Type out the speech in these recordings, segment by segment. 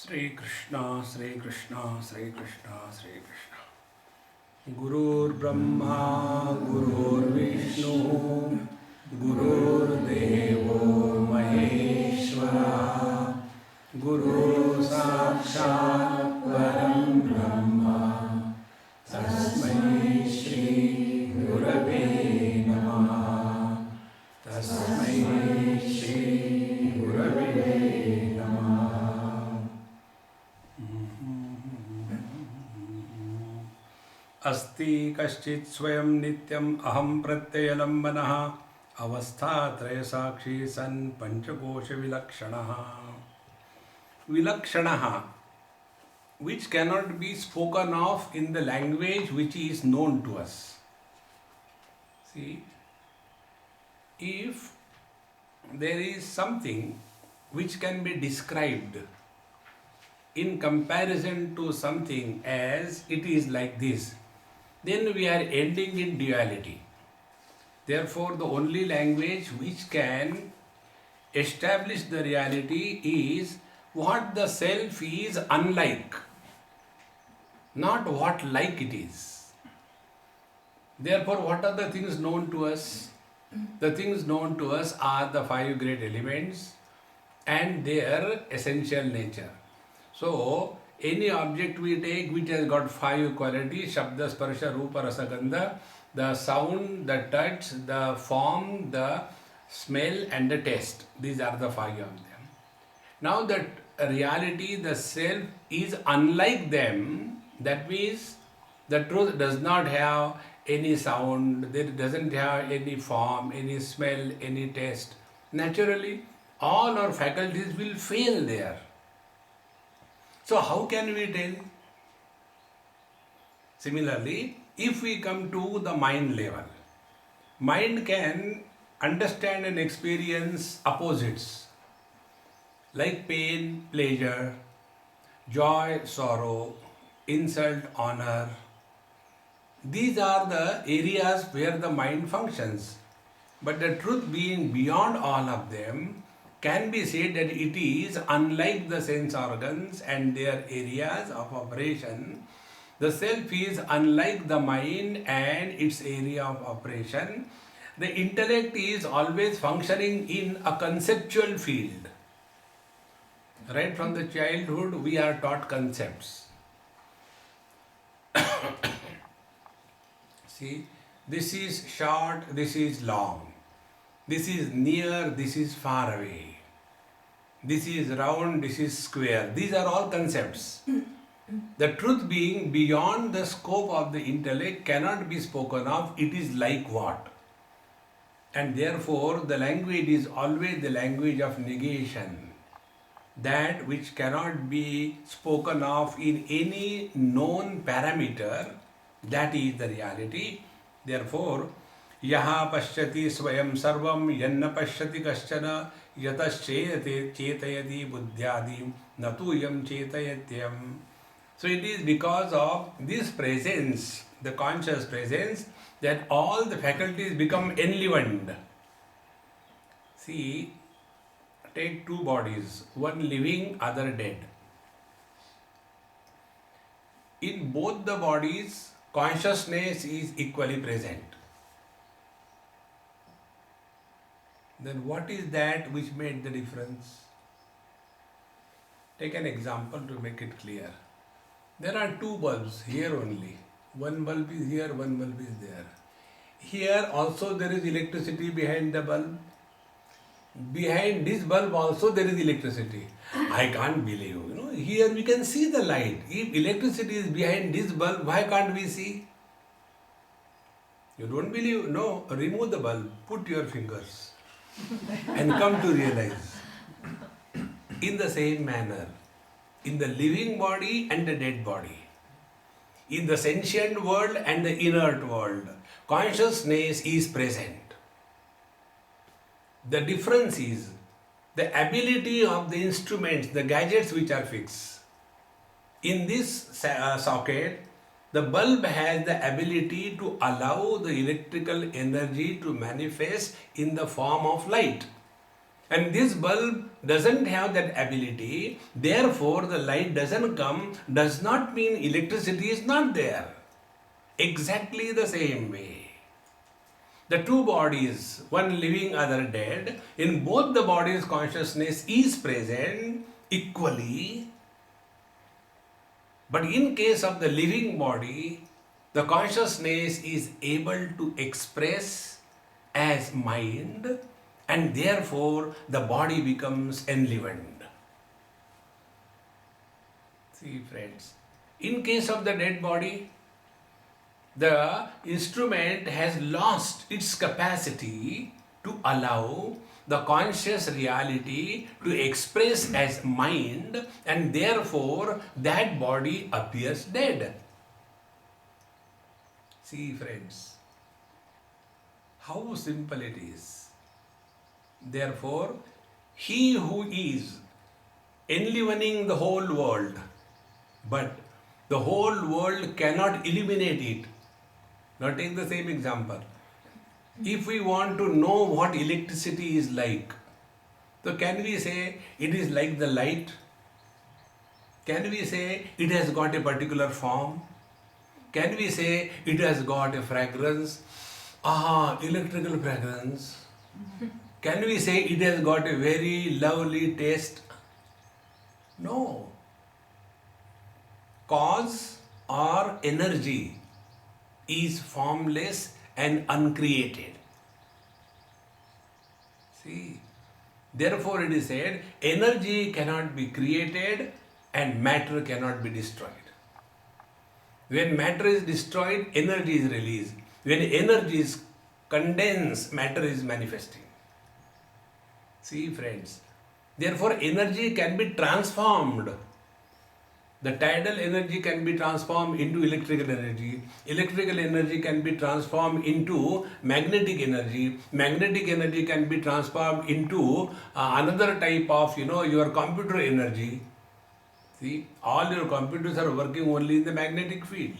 Sri Krishna, Sri Krishna, Sri Krishna, Sri Krishna. Gurur Brahma, Gurur Vishnu, Gurur Devo Maheshwara, Guru Sakshat Param Brahma, Tasmai Shri Gurave Namah, Tasmai Shri Gurave Namah. अस्ति कश्चित् स्वयं नित्यम् अहं प्रत्ययलम्बनः अवस्थात्रय साक्षी सन् पंचकोश विलक्षणः. Vilakshanaha, which cannot be spoken of in the language which is known to us. See, if there is something which can be described in comparison to something as it is like this, then we are ending in duality. Therefore, the only language which can establish the reality is what the self is unlike, not what like it is. Therefore, what are the things known to us? The things known to us are the five great elements and their essential nature. So, any object we take which has got five qualities, Shabda, Sparsha, Rupa, Rasa, Gandha, the sound, the touch, the form, the smell and the taste. These are the five of them. Now that reality, the self is unlike them, that means the truth does not have any sound, it doesn't have any form, any smell, any taste. Naturally, all our faculties will fail there. So how can we tell? Similarly, if we come to the mind level, mind can understand and experience opposites like pain, pleasure, joy, sorrow, insult, honor. These are the areas where the mind functions. But the truth being beyond all of them, can be said that it is unlike the sense organs and their areas of operation. The self is unlike the mind and its area of operation. The intellect is always functioning in a conceptual field. Right from the childhood, we are taught concepts. See, this is short, this is long. This is near, this is far away. This is round, this is square. These are all concepts. The truth being beyond the scope of the intellect cannot be spoken of. It is like what? And therefore, the language is always the language of negation. That which cannot be spoken of in any known parameter, that is the reality. Therefore, yaha pashyati swayam sarvam yanna pashyati kaschana yatascheyate chetayati buddhyadim natuyam chetayatyam. So it is because of this presence, the conscious presence, that all the faculties become enlivened. See, take two bodies, one living, other dead. In both the bodies, consciousness is equally present. Then what is that which made the difference? Take an example to make it clear. There are two bulbs here only. One bulb is here, one bulb is there. Here also there is electricity behind the bulb. Behind this bulb also there is electricity. I can't believe, here we can see the light. If electricity is behind this bulb, why can't we see? You don't believe? No, remove the bulb, put your fingers and come to realize. In the same manner, in the living body and the dead body, in the sentient world and the inert world, consciousness is present. The difference is the ability of the instruments, the gadgets which are fixed. In this socket, the bulb has the ability to allow the electrical energy to manifest in the form of light. And this bulb doesn't have that ability, therefore the light doesn't come, does not mean electricity is not there. Exactly the same way. The two bodies, one living, other dead, in both the bodies consciousness is present equally. But in case of the living body, the consciousness is able to express as mind, and therefore the body becomes enlivened. See friends, in case of the dead body, the instrument has lost its capacity to allow the conscious reality to express as mind, and therefore that body appears dead. See friends, how simple it is. Therefore, he who is enlivening the whole world, but the whole world cannot illuminate it. Now take the same example. If we want to know what electricity is like, so can we say it is like the light? Can we say it has got a particular form? Can we say it has got a fragrance? Electrical fragrance. Can we say it has got a very lovely taste? No. Cause or energy is formless and uncreated. See, therefore it is said, energy cannot be created and matter cannot be destroyed. When matter is destroyed, energy is released. When energy is condensed, matter is manifesting. See friends, therefore energy can be transformed. The tidal energy can be transformed into electrical energy. Electrical energy can be transformed into magnetic energy. Magnetic energy can be transformed into another type of, your computer energy. See, all your computers are working only in the magnetic field.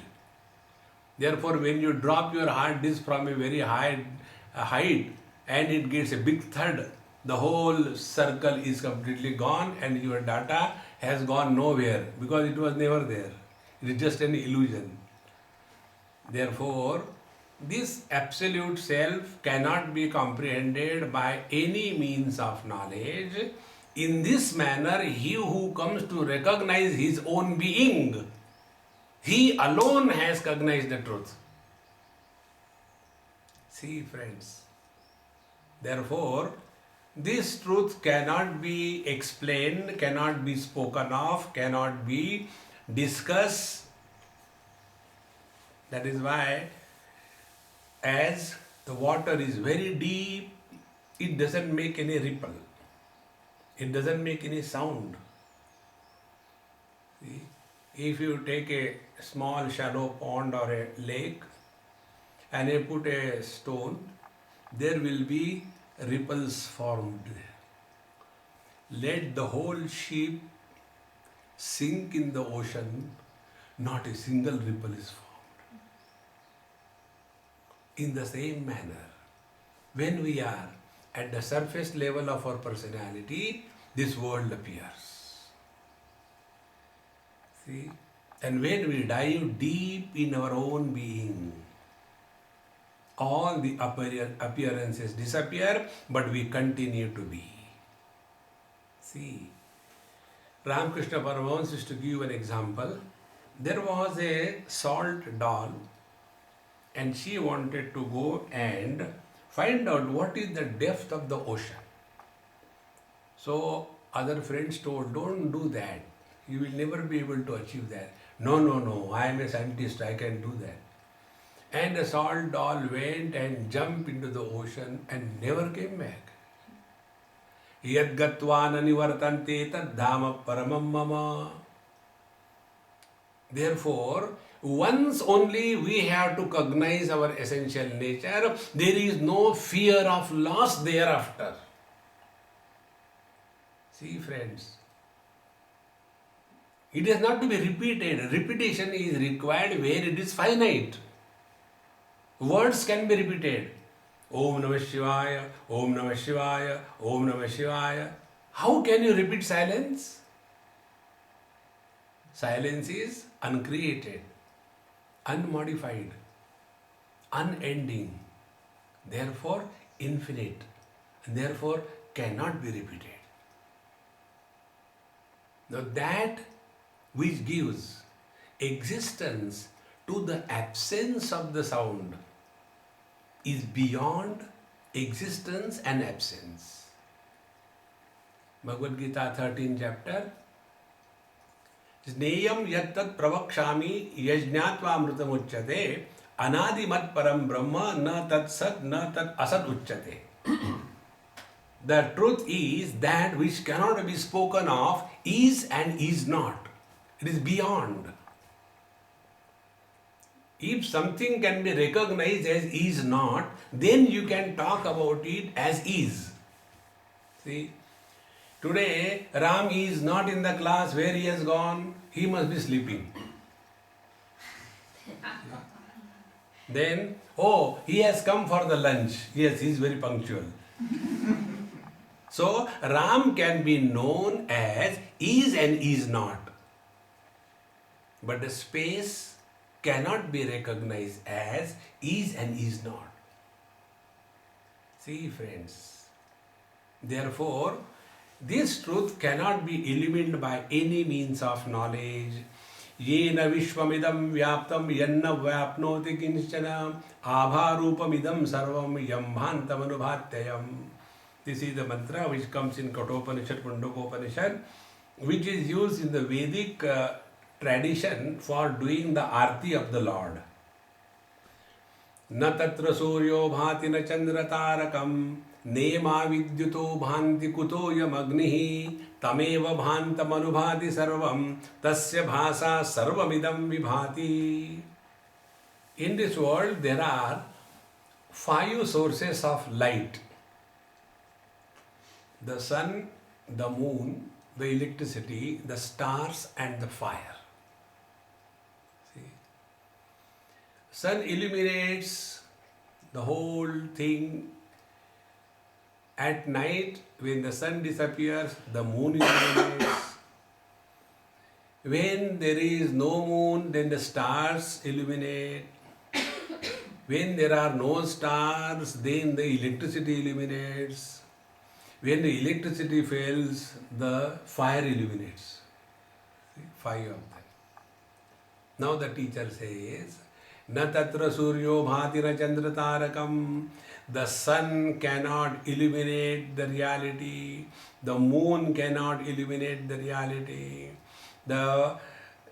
Therefore, when you drop your hard disk from a very high height and it gets a big thud, the whole circle is completely gone and your data has gone nowhere because it was never there. It is just an illusion. Therefore, this absolute self cannot be comprehended by any means of knowledge. In this manner, he who comes to recognize his own being, he alone has cognized the truth. See friends, therefore, this truth cannot be explained, cannot be spoken of, cannot be discussed. That is why, as the water is very deep, it doesn't make any ripple. It doesn't make any sound. See? If you take a small shallow pond or a lake and you put a stone, there will be ripples formed. Let the whole ship sink in the ocean, not a single ripple is formed. In the same manner, when we are at the surface level of our personality, this world appears. See? And when we dive deep in our own being, all the appearances disappear, but we continue to be. See, Ramakrishna Paramahansa used to give an example. There was a salt doll and she wanted to go and find out what is the depth of the ocean. So other friends told, don't do that. You will never be able to achieve that. No, I am a scientist, I can do that. And the salt doll went and jumped into the ocean and never came back. Yad gatva nanivartante tad dhama paramam mama. Therefore, once only we have to cognize our essential nature, there is no fear of loss thereafter. See friends, it is not to be repeated. Repetition is required where it is finite. Words can be repeated. Om Namah Shivaya, Om Namah Shivaya, Om Namah Shivaya. How can you repeat silence? Silence is uncreated, unmodified, unending, therefore infinite, and therefore cannot be repeated. Now that which gives existence to the absence of the sound is beyond existence and absence. Bhagavad Gita 13th chapter. Sneyam yattat pravakshami yajnatva amrutam uchyate anadimat param brahma na tat sat na tat asat uchyate. The truth is that which cannot be spoken of is and is not. It is beyond. If something can be recognized as is not, then you can talk about it as is. See, today Ram is not in the class. Where he has gone? He must be sleeping. Then, oh, he has come for the lunch. Yes, he is very punctual. So, Ram can be known as is and is not. But the space cannot be recognized as is and is not. See, friends. Therefore, this truth cannot be eliminated by any means of knowledge. Yena vishwamidam vyaptam yanna vyapnoti kinchana abharupamidam sarvam yambhantam anubhatyayam. This is the mantra which comes in Kathopanishad, Mundokopanishad, which is used in the Vedic tradition for doing the arti of the Lord. Na tatra suryo bhati na chandra tarakam nema vidyuto bhanti kutoyam agnihi tameva bhantam anubhati sarvam tasya bhasa sarvamidam vibhati. In this world there are 5 sources of light: the sun, the moon, the electricity, the stars and the fire. See? Sun illuminates the whole thing. At night, when the sun disappears, the moon illuminates. When there is no moon, then the stars illuminate. When there are no stars, then the electricity illuminates. When the electricity fails, the fire illuminates. See, 5 of them. Now the teacher says, Na tatra suryo bhati na chandra tarakam. The sun cannot illuminate the reality. The moon cannot illuminate the reality. The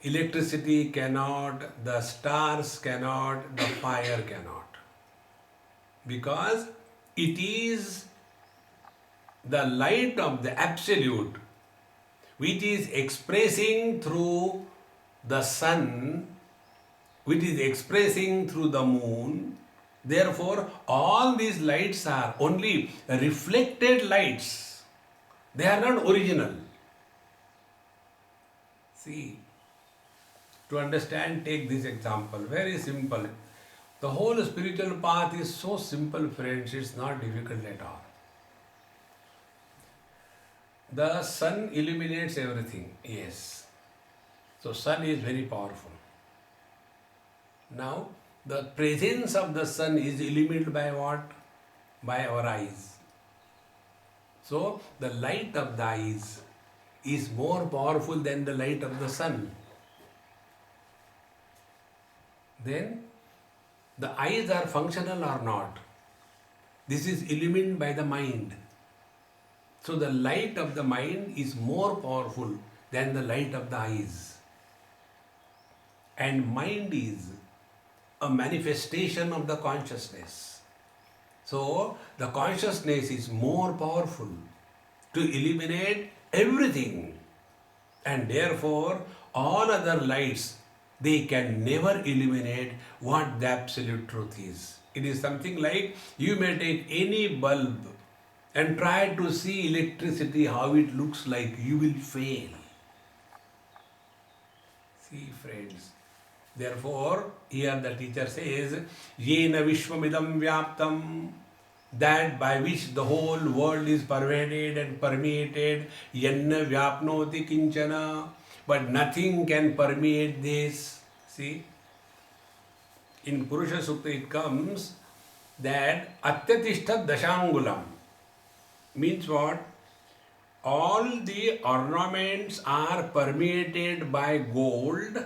electricity cannot. The stars cannot. The fire cannot. Because it is the light of the Absolute which is expressing through the sun, which is expressing through the moon. Therefore, all these lights are only reflected lights. They are not original. See, to understand, take this example. Very simple. The whole spiritual path is so simple, friends. It's not difficult at all. The sun illuminates everything. Yes. So sun is very powerful. Now, the presence of the sun is illuminated by what? By our eyes. So, the light of the eyes is more powerful than the light of the sun. Then, the eyes are functional or not? This is illuminated by the mind. So, the light of the mind is more powerful than the light of the eyes. And mind is a manifestation of the consciousness. So, the consciousness is more powerful to illuminate everything. And therefore, all other lights, they can never illuminate what the absolute truth is. It is something like you may take any bulb and try to see electricity, how it looks like, you will fail. See, friends. Therefore, here the teacher says, Yena vishwamidam vyaptam. that by which the whole world is pervaded and permeated, yanna vyapnoti kinchana, but nothing can permeate this. See, in Purusha Sukta it comes that atyatishta dashangulam means what? All the ornaments are permeated by gold.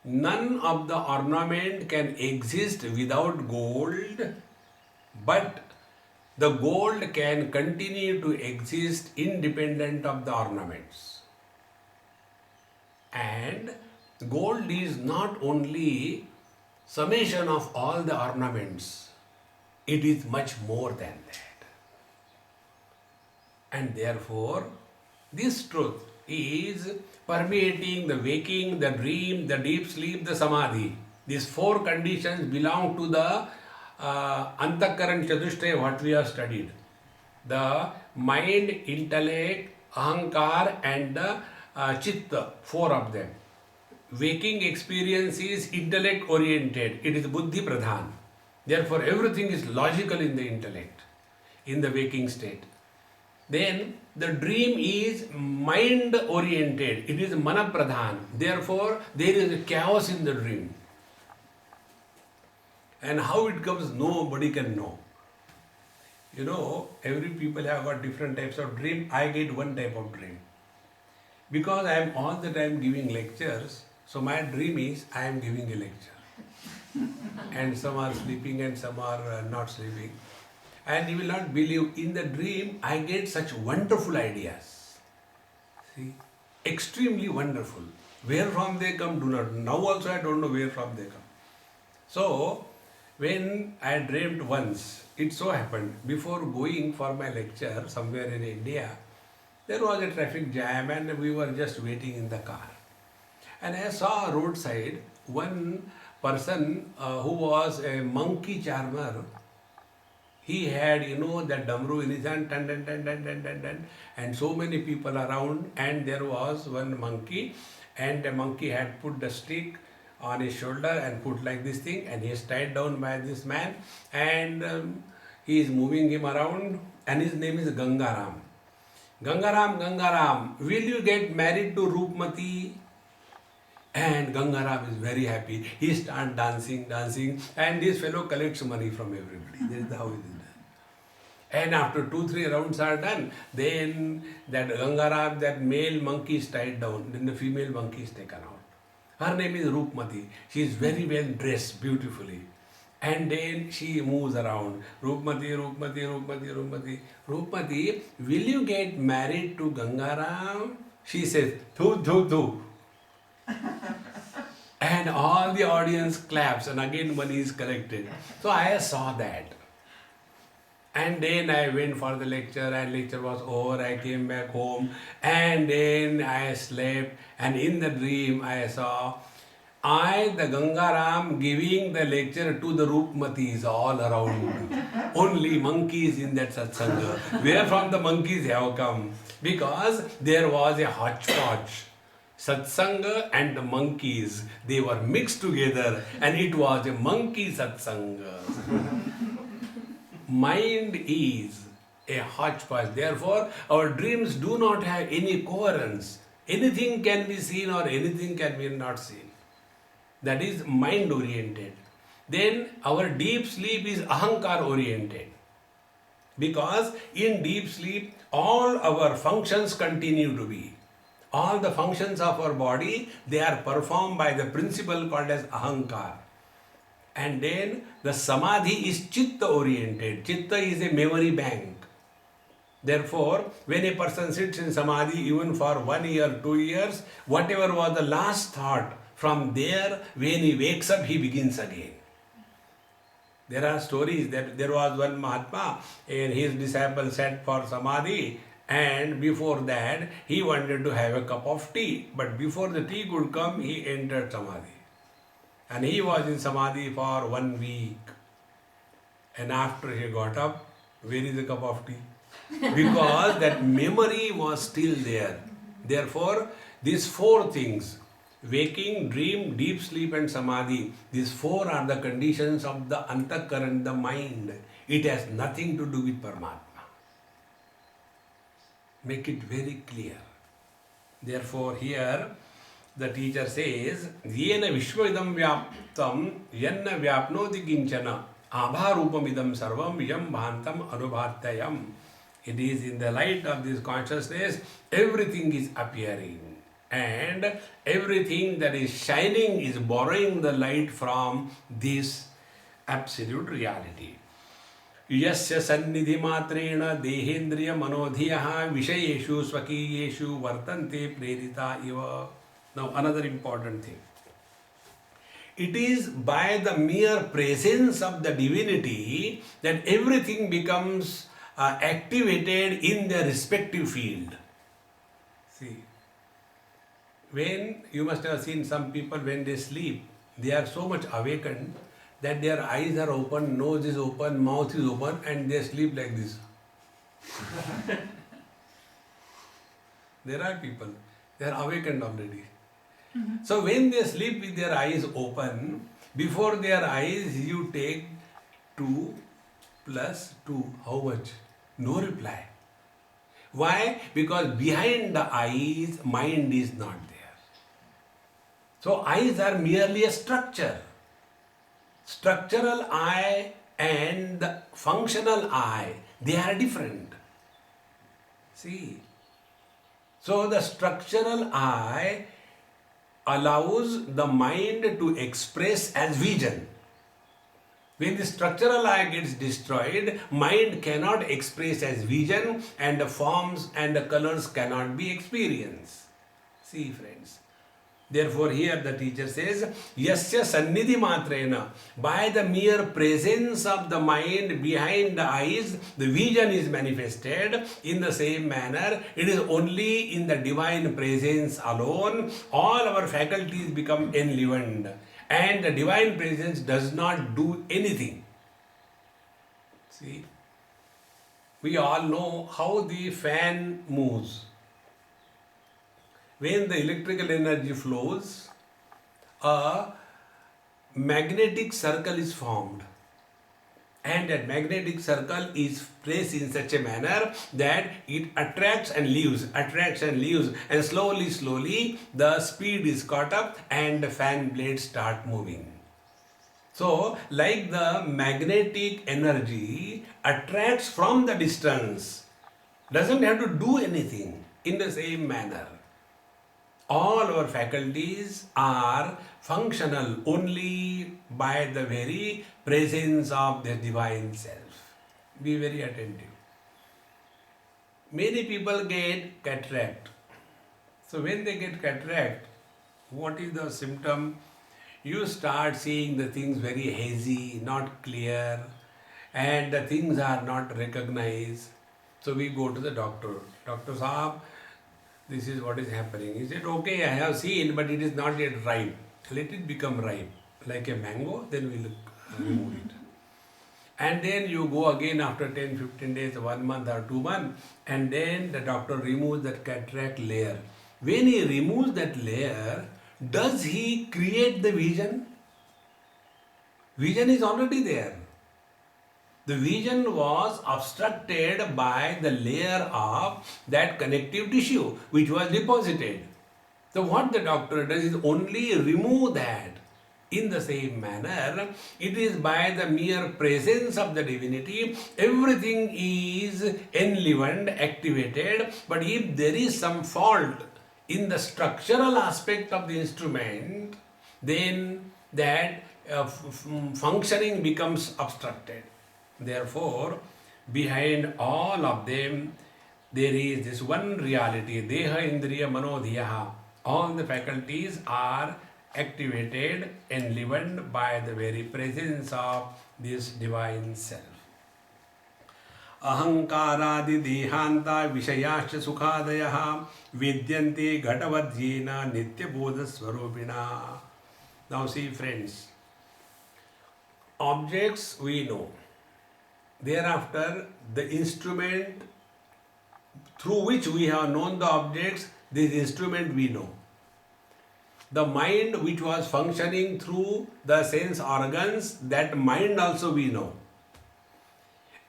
None of the ornament can exist without gold, but the gold can continue to exist independent of the ornaments. And gold is not only summation of all the ornaments, it is much more than that. And therefore, this truth is permeating the waking, the dream, the deep sleep, the samadhi. These four conditions belong to the Antakaran Chatushtaya, what we have studied. The mind, intellect, ahankar and the chitta, four of them. Waking experience is intellect oriented, it is buddhi pradhan. Therefore, everything is logical in the intellect, in the waking state. Then the dream is mind oriented, it is mana pradhan. Therefore, there is a chaos in the dream. And how it comes, nobody can know. You know, every people have got different types of dream. I get one type of dream. Because I am all the time giving lectures, so my dream is I am giving a lecture. And some are sleeping and some are not sleeping. And you will not believe, in the dream I get such wonderful ideas. See, extremely wonderful. Where from they come, do not. Now also I don't know where from they come. So, when I dreamt once, it so happened, before going for my lecture somewhere in India, there was a traffic jam and we were just waiting in the car. And I saw roadside one person who was a monkey charmer. He had, that damru in his hand, and so many people around, and there was one monkey, and the monkey had put the stick on his shoulder and put like this thing, and he is tied down by this man, and he is moving him around, and his name is Gangaram. Gangaram, will you get married to Roopmati? And Gangaram is very happy. He starts dancing, and this fellow collects money from everybody. That is how it is done. And after 2-3 rounds are done, then that Gangaram, that male monkey is tied down, then the female monkey is taken out. Her name is Roopmati. She is very well dressed beautifully. And then she moves around. Roopmati, will you get married to Gangaram? She says, thu. And all the audience claps, and again money is collected. So I saw that. And then I went for the lecture, and lecture was over. I came back home, and then I slept, and in the dream I saw the Gangaram, giving the lecture to the Roopmatis all around. Only monkeys in that satsanga. Where from the monkeys have come? Because there was a hodgepodge. Satsanga and the monkeys, they were mixed together, and it was a monkey satsanga. Mind is a hodgepodge. Therefore, our dreams do not have any coherence. Anything can be seen or anything can be not seen. That is mind oriented. Then our deep sleep is ahankar oriented. Because in deep sleep, all our functions continue to be. All the functions of our body, they are performed by the principle called as ahankar. And then the samadhi is chitta oriented. Chitta is a memory bank. Therefore, when a person sits in samadhi even for 1 year, 2 years, whatever was the last thought, from there, when he wakes up, he begins again. There are stories that there was one Mahatma and his disciple sat for samadhi, and before that, he wanted to have a cup of tea. But before the tea could come, he entered samadhi. And he was in samadhi for 1 week. And after he got up, where is the cup of tea? Because that memory was still there. Therefore, these 4 things, waking, dream, deep sleep and samadhi, these 4 are the conditions of the antakaran, the mind. It has nothing to do with Paramatma. Make it very clear. Therefore, here the teacher says, Yena Vishwavidam Vyaptam Yanna Vyapnoti Kinchana Abharupamidam Sarvam Yam Bhantam Anubhartayam. It is in the light of this consciousness, everything is appearing. And everything that is shining is borrowing the light from this absolute reality. Yasya sannidhi matrena dehendriya manodhiyaha vishayeshu swakiyeshu vartante prerita iva. Now another important thing. It is by the mere presence of the divinity that everything becomes activated in their respective field. See, when you must have seen some people when they sleep, they are so much awakened that their eyes are open, nose is open, mouth is open, and they sleep like this. There are people, they are awakened already. So when they sleep with their eyes open, before their eyes you take 2 plus 2, how much? No reply. Why? Because behind the eyes, mind is not there. So eyes are merely a structure. Structural eye and the functional eye, they are different. See. So the structural eye allows the mind to express as vision. When the structural eye gets destroyed, mind cannot express as vision and the forms and the colors cannot be experienced. See friends. Therefore here the teacher says, Yasya sannidhi matrena, by the mere presence of the mind behind the eyes, the vision is manifested. In the same manner, it is only in the divine presence alone, all our faculties become enlivened. And the divine presence does not do anything. See, we all know how the fan moves. When the electrical energy flows, a magnetic circle is formed. And that magnetic circle is placed in such a manner that it attracts and leaves, and slowly the speed is caught up and the fan blades start moving. So, like the magnetic energy attracts from the distance, doesn't have to do anything, in the same manner. All our faculties are functional only by the very presence of the divine self. Be very attentive. Many people get cataract. So when they get cataract, what is the symptom? You start seeing the things very hazy, not clear, and the things are not recognized. So we go to the doctor. Doctor Saab, this is what is happening. He said, okay, I have seen, but it is not yet ripe. Let it become ripe, like a mango, then we will remove it. And then you go again after 10, 15 days, 1 month or 2 months, and then the doctor removes that cataract layer. When he removes that layer, does he create the vision? Vision is already there. The vision was obstructed by the layer of that connective tissue which was deposited. So what the doctor does is only remove that. In the same manner, it is by the mere presence of the divinity, everything is enlivened, activated, but if there is some fault in the structural aspect of the instrument, then that functioning becomes obstructed. Therefore, behind all of them, there is this one reality, Deha Indriya Manodhiyaha. All the faculties are activated, enlivened by the very presence of this divine self. Ahankaradi dehanta vishayascha sukhadayaha vidyante ghatavadyena nitya bodha swarupina. Now see friends, objects we know. Thereafter, the instrument through which we have known the objects, this instrument we know. The mind which was functioning through the sense organs, that mind also we know.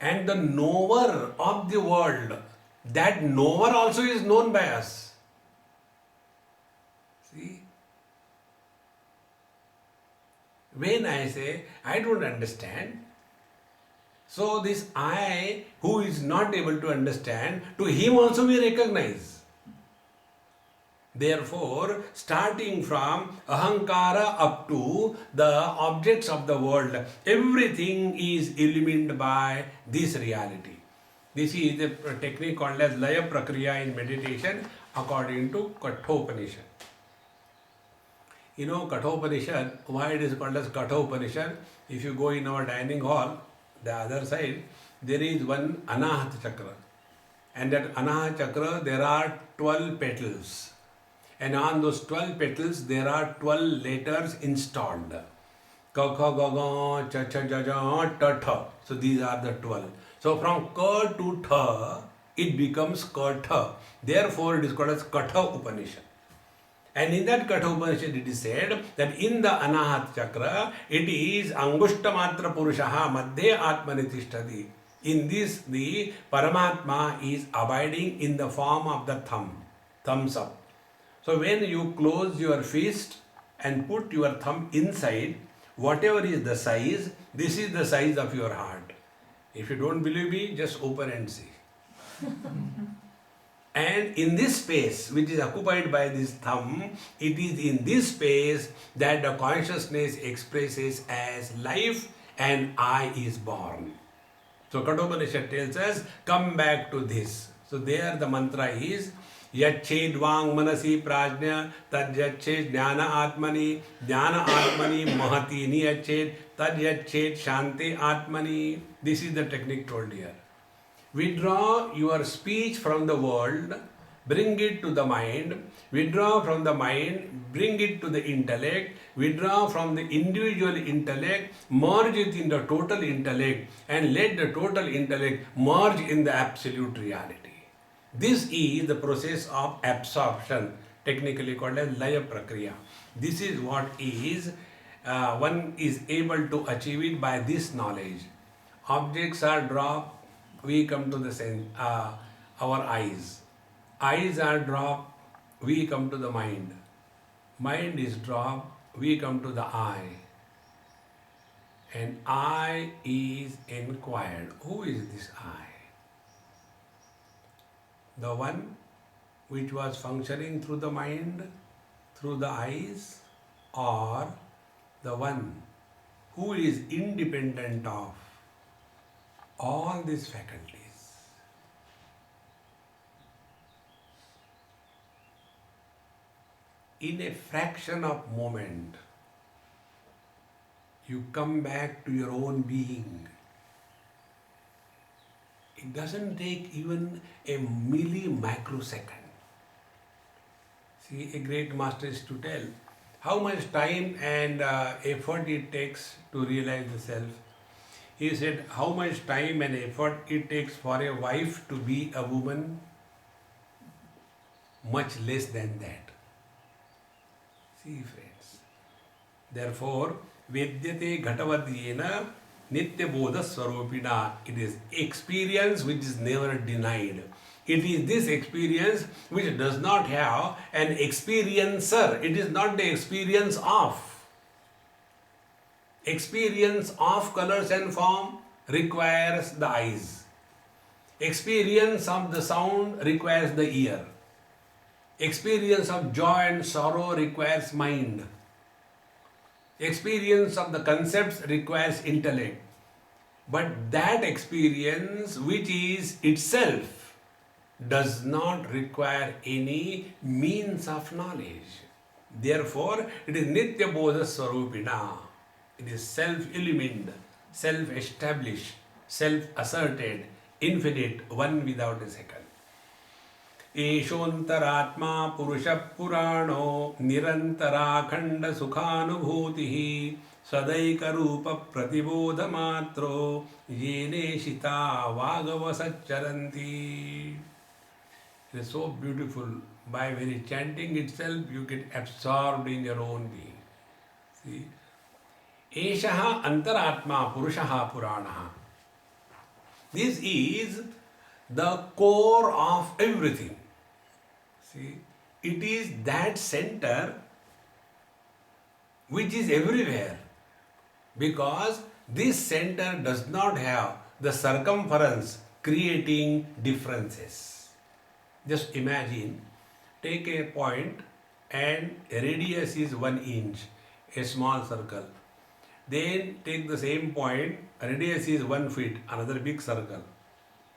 And the knower of the world, that knower also is known by us. See? When I say, I don't understand, so this I, who is not able to understand, to him also we recognize. Therefore, starting from ahankara up to the objects of the world, everything is illumined by this reality. This is the technique called as Laya Prakriya in meditation according to Kathopanishad. You know Kathopanishad, why it is called as Kathopanishad? If you go in our dining hall, the other side, there is one Anahat Chakra. And that Anahat Chakra, there are 12 petals. And on those 12 petals, there are 12 letters installed. Ka, kha, ga, ga, cha, cha, ja, ja, ta, tha. So these are the 12. So from ka to tha, it becomes katha. Therefore, it is called as Katha Upanishad. And in that Katha Upanishad, it is said that in the Anahat Chakra, it is Angushtamatra Purushaha Madhye Atmani Tishtati. In this, the Paramatma is abiding in the form of the thumb, thumbs up. So when you close your fist and put your thumb inside, whatever is the size, this is the size of your heart. If you don't believe me, just open and see. And in this space, which is occupied by this thumb, it is in this space that the consciousness expresses as life and I is born. So Kathopanishad tells us, come back to this. So there the mantra is, Yached Vang Manasi Prajna Tad Yached Jnana Atmani Jnana Atmani Mahati Niyached Tad Yached Shanti Atmani. This is the technique told here. Withdraw your speech from the world, bring it to the mind. Withdraw from the mind, bring it to the intellect. Withdraw from the individual intellect, merge it in the total intellect, and let the total intellect merge in the absolute reality. This is the process of absorption, technically called as Laya Prakriya. This is what is, one is able to achieve it by this knowledge. Objects are dropped, we come to the sense, our eyes. Eyes are dropped, we come to the mind. Mind is dropped, we come to the eye. And eye is inquired. Who is this eye? The one which was functioning through the mind, through the eyes, or the one who is independent of all these faculties. In a fraction of moment, you come back to your own being. It doesn't take even a milli-microsecond. See, a great master is to tell how much time and effort it takes to realize the self. He said, how much time and effort it takes for a wife to be a woman? Much less than that. See, friends. Therefore, Vedyate Ghatavadyena Nitya Bodha Swarupina. It is experience which is never denied. It is this experience which does not have an experiencer. It is not the experience of. Experience of colors and form requires the eyes. Experience of the sound requires the ear. Experience of joy and sorrow requires mind. Experience of the concepts requires intellect. But that experience which is itself does not require any means of knowledge. Therefore, it is Nitya Bodha Swarupina. It is self-illumined, self-established, self-asserted, infinite, one without a second. Eshontaraatma Purusha Purano Nirantarakhanda Sukhanubhutihi Sadaika Rupa Pratibodha Matro Yene Shita Vagavasaccharanti. It is so beautiful. By very chanting itself, you get absorbed in your own being. See? Eshaha Antaratma Purushaha Puranaha. This is the core of everything. See, it is that center which is everywhere, because this center does not have the circumference creating differences. Just imagine, take a point and radius is 1 inch, a small circle. Then take the same point, radius is 1 feet, another big circle.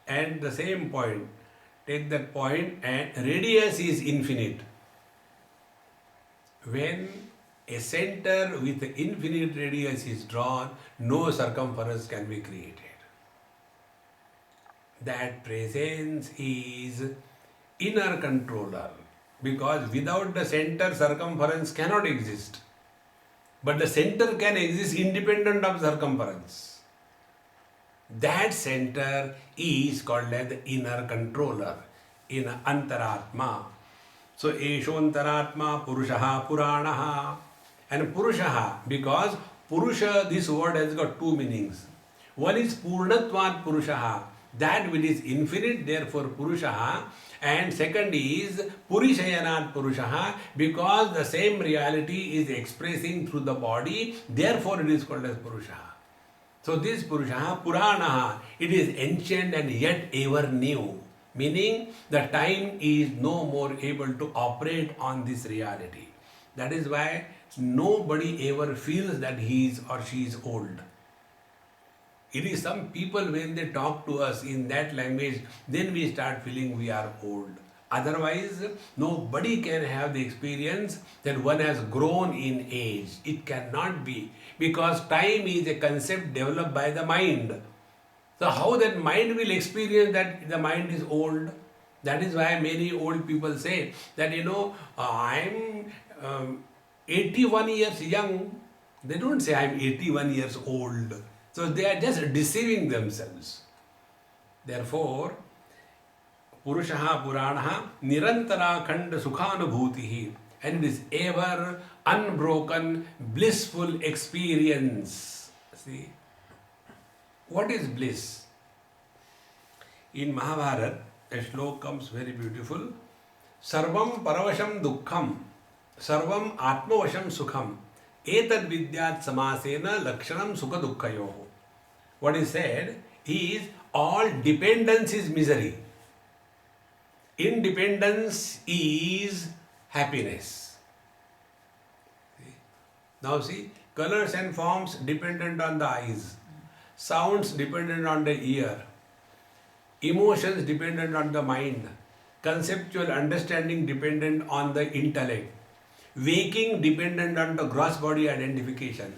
And the same point, take that point and radius is infinite. When a center with infinite radius is drawn, no circumference can be created. That presence is inner controller, because without the center, circumference cannot exist. But the center can exist independent of circumference. That center is called as the inner controller, in Antaratma. So, Eshoantaratma Purushaha Puranaha. And Purushaha, because Purusha, this word has got two meanings. One is Purnatvat Purushaha, that which is infinite, therefore Purushaha. And second is Purishayanat Purushaha, because the same reality is expressing through the body, therefore it is called as Purushaha. So this Purushaha, Puranaha, it is ancient and yet ever new. Meaning the time is no more able to operate on this reality. That is why nobody ever feels that he is or she is old. It is some people, when they talk to us in that language, then we start feeling we are old. Otherwise, nobody can have the experience that one has grown in age. It cannot be, because time is a concept developed by the mind. So how that mind will experience that the mind is old? That is why many old people say that, I'm 81 years young. They don't say I'm 81 years old. So they are just deceiving themselves. Therefore, Purushaha Puranaha Nirantara Khanda Sukhanubhutihi, and it is ever unbroken blissful experience. See, what is bliss? In Mahabharata, a shlok comes very beautiful. Sarvam Paravasham Dukkham, Sarvam Atmavasham Sukham, Etad Vidyat Samasena Lakshanam Sukha Dukkhayoho. What is said is all dependence is misery. Independence is happiness. Now see, colors and forms dependent on the eyes, sounds dependent on the ear, emotions dependent on the mind, conceptual understanding dependent on the intellect, waking dependent on the gross body identification,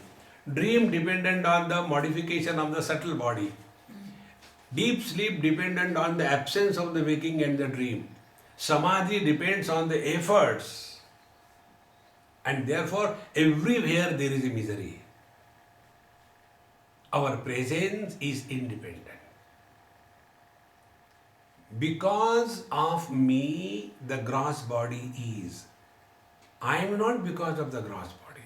dream dependent on the modification of the subtle body, deep sleep dependent on the absence of the waking and the dream, samadhi depends on the efforts, and therefore everywhere there is a misery. Our presence is independent. Because of me, the gross body is. I am not because of the gross body.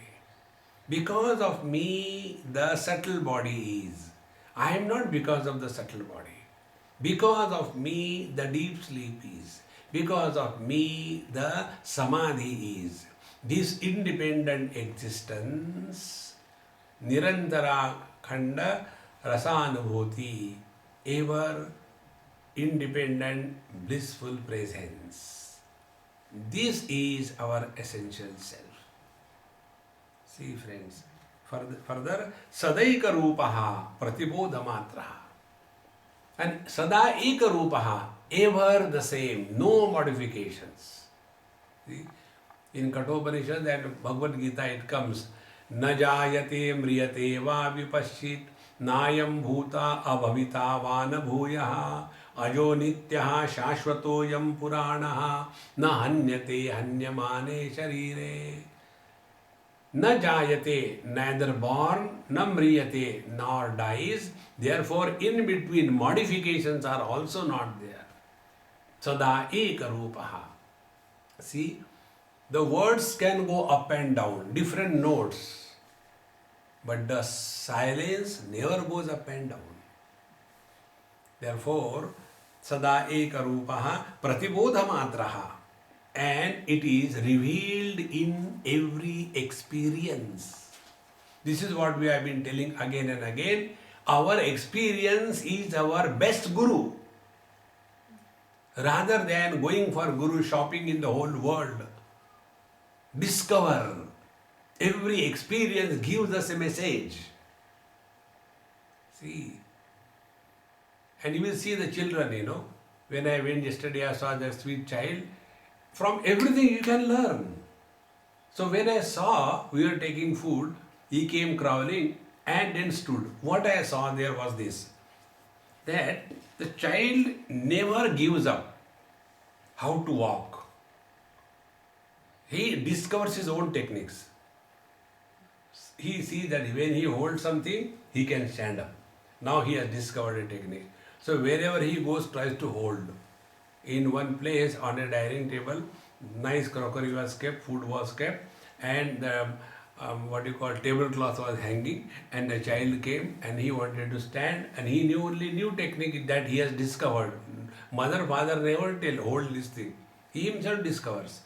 Because of me, the subtle body is. I am not because of the subtle body. Because of me, the deep sleep is. Because of me, the samadhi is. This independent existence, Nirantara Khanda Rasanubhuti, ever independent blissful presence. This is our essential self. See friends, further Sadaika Rupaha Pratibodha Matraha. And Sada Eka Rupaha, ever the same, no modifications. See? In Kathopanishad and Bhagavad Gita it comes, Na jayate mriyate va vipashit nayam bhuta abhavita vana bhuyaha ajo nityaha shashvatoyam puranaha na hanyate hanyamane sharire. Na jayate, neither born, na mriyate, nor dies. Therefore, in between modifications are also not there. Sada eka rupaha. See, the words can go up and down, different notes, but the silence never goes up and down. Therefore, sada ekarupaha pratibodha matraha. And it is revealed in every experience. This is what we have been telling again and again. Our experience is our best guru. Rather than going for guru shopping in the whole world, discover. Every experience gives us a message. See. And you will see the children, When I went yesterday, I saw that sweet child. From everything you can learn. So when I saw we were taking food, he came crawling and then stood. What I saw there was this, that the child never gives up how to walk. He discovers his own techniques. He sees that when he holds something, he can stand up. Now he has discovered a technique. So wherever he goes, tries to hold. In one place on a dining table, nice crockery was kept, food was kept, and the tablecloth was hanging, and the child came and he wanted to stand, and he only knew technique that he has discovered. Mother, father never tell, hold this thing. He himself discovers.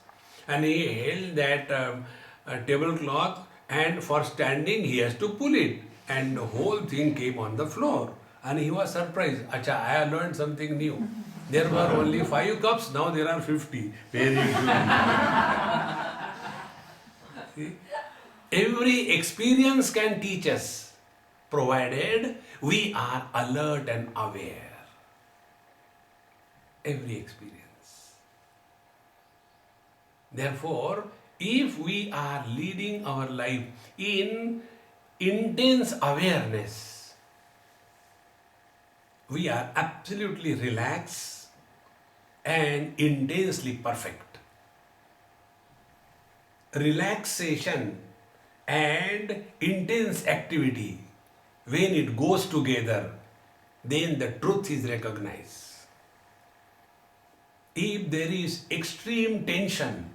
And he held that tablecloth, and for standing he has to pull it, and the whole thing came on the floor. And he was surprised. Acha, I have learned something new. There were only 5 cups, now there are 50. Very good. See? Every experience can teach us, provided we are alert and aware. Every experience. Therefore, if we are leading our life in intense awareness, we are absolutely relaxed and intensely perfect. Relaxation and intense activity, when it goes together, then the truth is recognized. If there is extreme tension,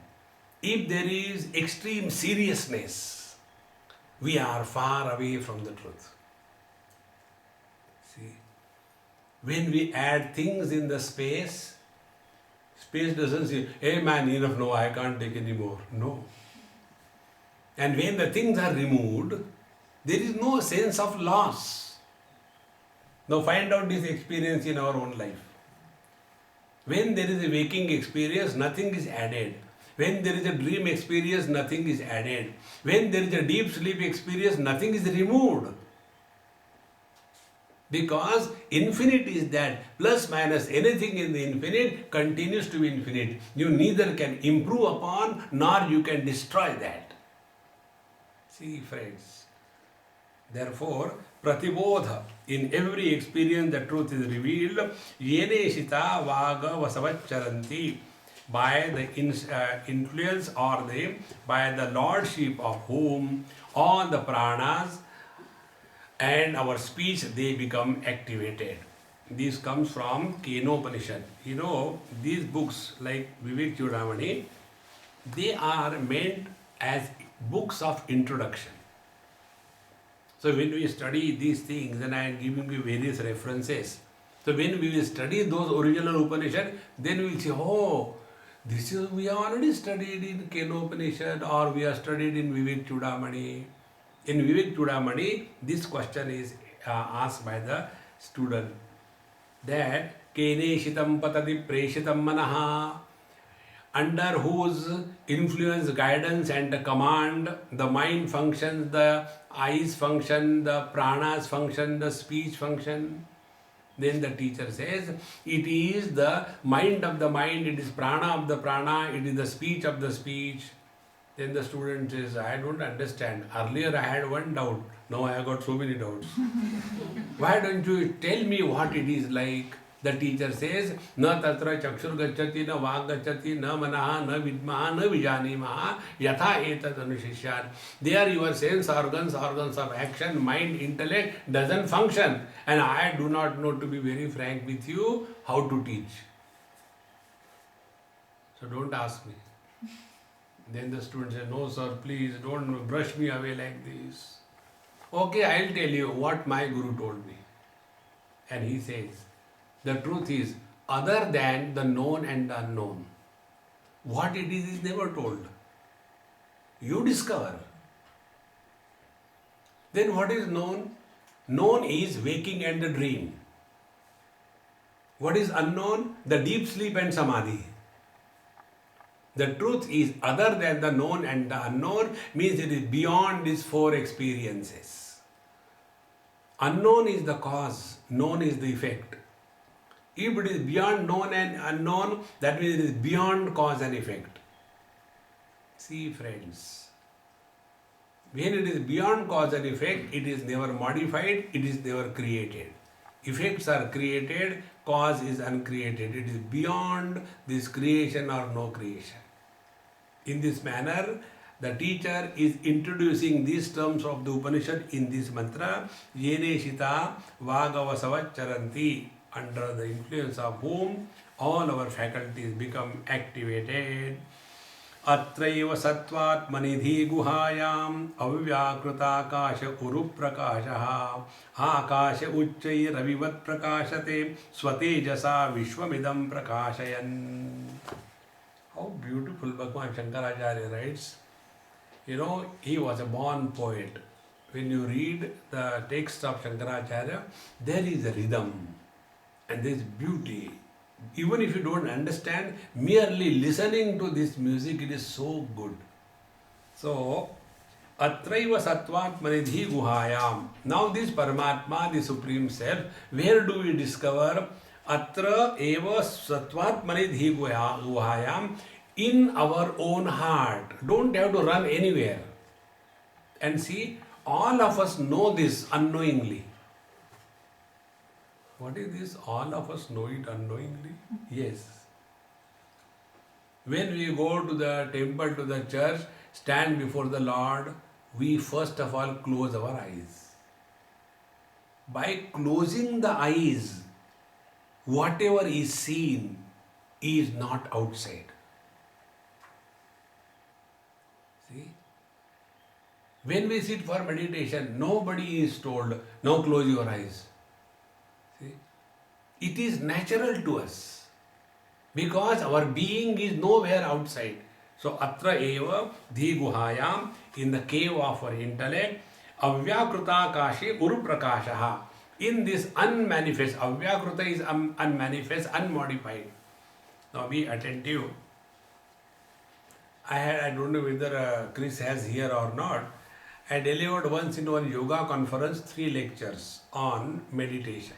if there is extreme seriousness, we are far away from the truth. See, when we add things in the space doesn't say, hey man, enough, no, I can't take any more. No. And when the things are removed, there is no sense of loss. Now find out this experience in our own life. When there is a waking experience, nothing is added. When there is a dream experience, nothing is added. When there is a deep sleep experience, nothing is removed. Because infinite is that, plus minus anything in the infinite continues to be infinite. You neither can improve upon nor you can destroy that. See, friends. Therefore, pratibodha, in every experience the truth is revealed. Yeneshita vaga vasavacharanti, by the influence or by the lordship of whom all the pranas and our speech, they become activated. This comes from Kenopanishad. These books like Vivek Chudamani, they are meant as books of introduction. So when we study these things, and I am giving you various references. So when we will study those original Upanishad, then we will see, oh, this is, we have already studied in Kenopanishad, or we have studied in Vivek Chudamani. In Vivek Chudamani, this question is asked by the student, that Kene shitam patati preshitam manaha, under whose influence, guidance and command the mind functions, the eyes function, the pranas function, the speech function. Then the teacher says, it is the mind of the mind, it is prana of the prana, it is the speech of the speech. Then the student says, I don't understand. Earlier I had one doubt, now I have got so many doubts. Why don't you tell me what it is like? The teacher says, na tatra chakshur gacchati, na vag gacchati, na manaha, na vidmaha, na vijanimaha, yatha etat anushishyat. There your sense organs of action, mind, intellect doesn't function. And I do not know, to be very frank with you, how to teach. So don't ask me. Then the student says, no sir, please don't brush me away like this. Okay, I'll tell you what my guru told me. And he says, The truth is other than the known and the unknown. What it is never told. You discover. Then what is known? Known is waking and the dream. What is unknown? The deep sleep and samadhi. The truth is other than the known and the unknown, means it is beyond these four experiences. Unknown is the cause, known is the effect. If it is beyond known and unknown, that means it is beyond cause and effect. See, friends, when it is beyond cause and effect, it is never modified, it is never created. Effects are created, cause is uncreated. It is beyond this creation or no creation. In this manner, the teacher is introducing these terms of the Upanishad in this mantra, Yene Shita Vagavasavat Charanti, under the influence of whom all our faculties become activated. Atraiva Sattvat Manidhi Guhayam Avyakrutakasha Uruprakashaha Akasha Uchchai Ravivat Prakashate Swatejasa Vishwamidam Prakashayan. How beautiful Bhagwan Shankaracharya writes. You know, he was a born poet. When you read the text of Shankaracharya, there is a rhythm and there is beauty. Even if you don't understand, merely listening to this music, it is so good. So, Atraiva Sattvat Manidhi Guhayam. Now this Paramatma, the Supreme Self, where do we discover? Atra eva Sattvat Manidhi Guhayam, in our own heart. Don't have to run anywhere. And see, all of us know this unknowingly. What is this? All of us know it unknowingly? Yes. When we go to the temple, to the church, stand before the Lord, we first of all close our eyes. By closing the eyes, whatever is seen is not outside. See? When we sit for meditation, nobody is told, now close your eyes. It is natural to us because our being is nowhere outside. So, atra eva dhi guhayam, in the cave of our intellect, avyakruta kashi uruprakashaha, in this unmanifest, avyakruta is unmanifest, unmodified. Now be attentive. I don't know whether Chris has here or not. I delivered once in one yoga conference 3 lectures on meditation.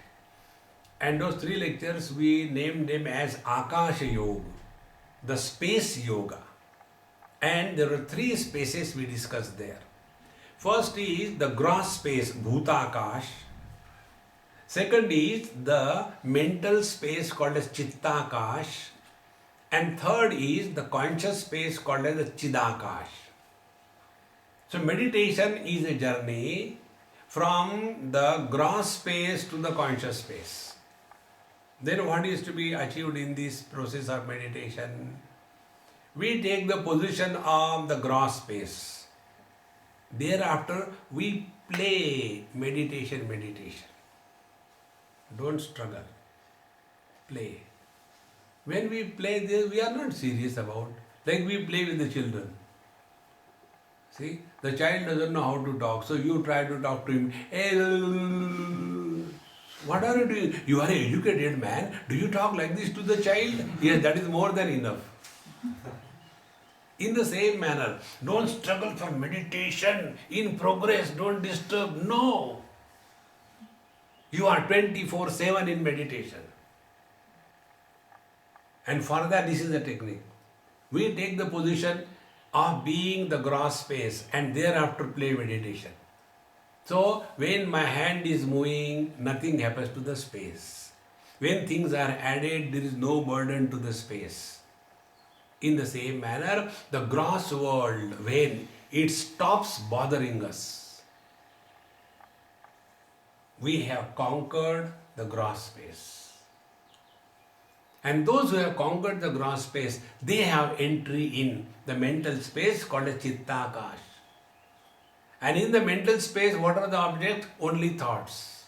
And those 3 lectures we named them as Akasha Yoga, the space yoga. And there were 3 spaces we discussed there. First is the gross space, Bhutakash. Second is the mental space called as Chittakash. And third is the conscious space called as the Chidakash. So meditation is a journey from the gross space to the conscious space. Then what is to be achieved in this process of meditation? We take the position of the gross space. Thereafter, we play meditation. Don't struggle. Play. When we play this, we are not serious about. Like we play with the children. See, the child doesn't know how to talk, so you try to talk to him. Hey, what are you doing? You are an educated man. Do you talk like this to the child? Yes, that is more than enough. In the same manner, don't struggle for meditation. In progress, don't disturb. No. You are 24/7 in meditation. And for that, this is the technique. We take the position of being the gross space and thereafter play meditation. So, when my hand is moving, nothing happens to the space. When things are added, there is no burden to the space. In the same manner, the gross world, when it stops bothering us, we have conquered the gross space. And those who have conquered the gross space, they have entry in the mental space called a Chittakash. And in the mental space, what are the objects? Only thoughts.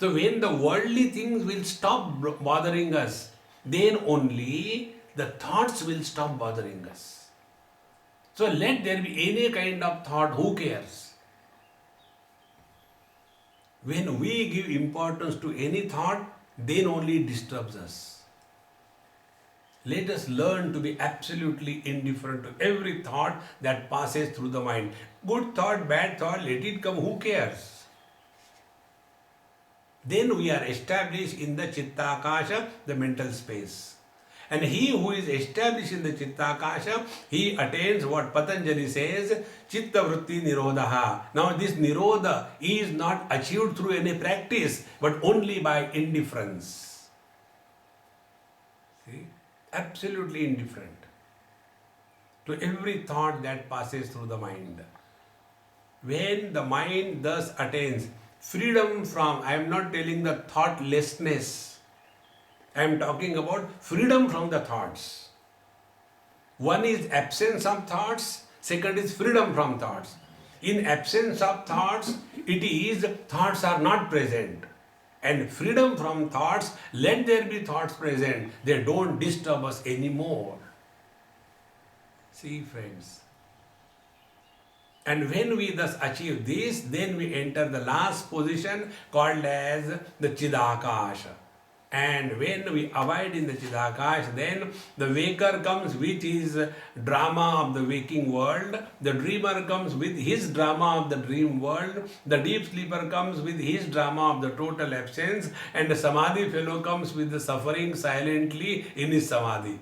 So when the worldly things will stop bothering us, then only the thoughts will stop bothering us. So let there be any kind of thought, who cares? When we give importance to any thought, then only it disturbs us. Let us learn to be absolutely indifferent to every thought that passes through the mind. Good thought, bad thought, let it come, who cares? Then we are established in the Chittakasha, the mental space. And he who is established in the Chittakasha, he attains what Patanjali says, Chitta Vritti Nirodha. Now this Nirodha is not achieved through any practice, but only by indifference. See? Absolutely indifferent to every thought that passes through the mind. When the mind thus attains freedom from, I am not telling the thoughtlessness, I am talking about freedom from the thoughts. One is absence of thoughts, second is freedom from thoughts. In absence of thoughts, it is thoughts are not present. And freedom from thoughts, let there be thoughts present, they don't disturb us anymore. See, friends. And when we thus achieve this, then we enter the last position called as the Chidakasha. And when we abide in the Chidakash, then the waker comes with his drama of the waking world, the dreamer comes with his drama of the dream world, the deep sleeper comes with his drama of the total absence, and the Samadhi fellow comes with the suffering silently in his Samadhi.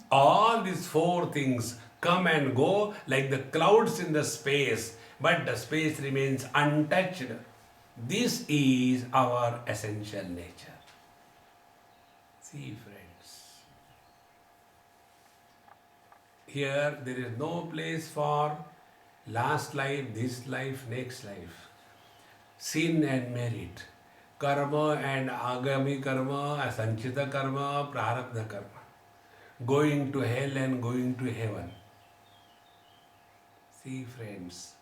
All these four things come and go like the clouds in the space, but the space remains untouched. This is our essential nature. See, friends, here there is no place for last life, this life, next life, sin and merit, karma and agami karma, sanchita karma, prarabdha karma, going to hell and going to heaven. See, friends,